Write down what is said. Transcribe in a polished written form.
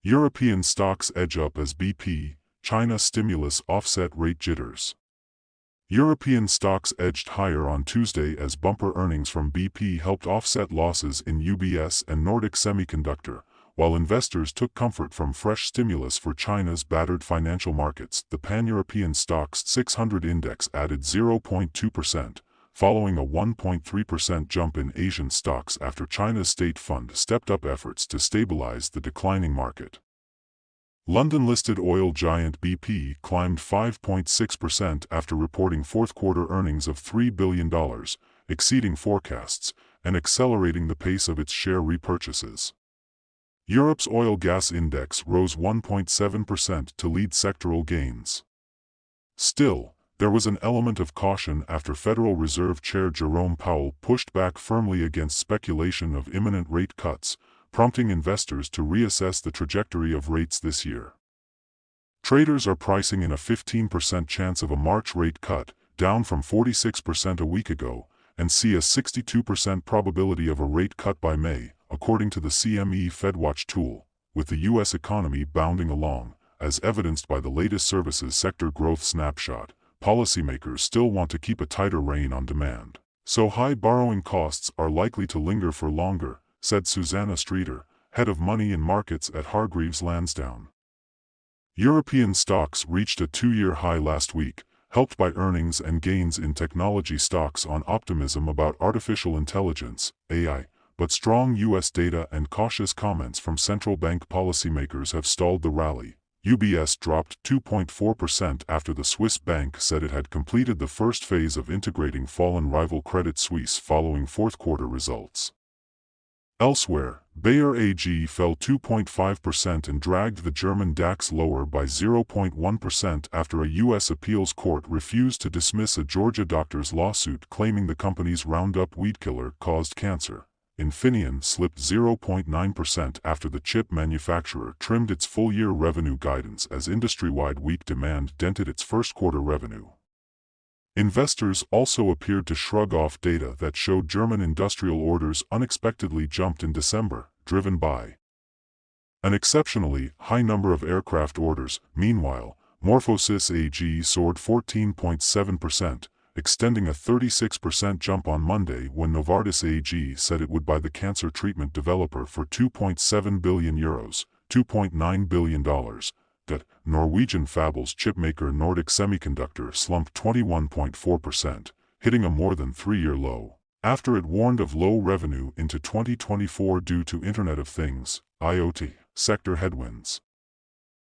European stocks edge up as BP, China stimulus offset rate jitters. European stocks edged higher on Tuesday as bumper earnings from BP helped offset losses in UBS and Nordic Semiconductor, while investors took comfort from fresh stimulus for China's battered financial markets. The Pan-European Stocks 600 index added 0.2%, following a 1.3% jump in Asian stocks after China's state fund stepped up efforts to stabilize the declining market. London-listed oil giant BP climbed 5.6% after reporting fourth-quarter earnings of $3 billion, exceeding forecasts, and accelerating the pace of its share repurchases. Europe's oil-gas index rose 1.7% to lead sectoral gains. Still, there was an element of caution after Federal Reserve Chair Jerome Powell pushed back firmly against speculation of imminent rate cuts, prompting investors to reassess the trajectory of rates this year. Traders are pricing in a 15% chance of a March rate cut, down from 46% a week ago, and see a 62% probability of a rate cut by May, according to the CME FedWatch tool, with the U.S. economy bounding along, as evidenced by the latest services sector growth snapshot. Policymakers still want to keep a tighter rein on demand, so high borrowing costs are likely to linger for longer, said Susanna Streeter, head of money and markets at Hargreaves Lansdown. European stocks reached a two-year high last week, helped by earnings and gains in technology stocks on optimism about artificial intelligence, AI, but strong U.S. data and cautious comments from central bank policymakers have stalled the rally. UBS dropped 2.4% after the Swiss bank said it had completed the first phase of integrating fallen rival Credit Suisse following fourth-quarter results. Elsewhere, Bayer AG fell 2.5% and dragged the German DAX lower by 0.1% after a U.S. appeals court refused to dismiss a Georgia doctor's lawsuit claiming the company's Roundup weedkiller caused cancer. Infineon slipped 0.9% after the chip manufacturer trimmed its full-year revenue guidance as industry-wide weak demand dented its first-quarter revenue. Investors also appeared to shrug off data that showed German industrial orders unexpectedly jumped in December, driven by an exceptionally high number of aircraft orders. Meanwhile, Morphosys AG soared 14.7%, extending a 36% jump on Monday when Novartis AG said it would buy the cancer treatment developer for €2.7 billion, $2.9 billion. Norwegian fables chipmaker Nordic Semiconductor slumped 21.4%, hitting a more than three-year low, after it warned of low revenue into 2024 due to Internet of Things, IoT, sector headwinds.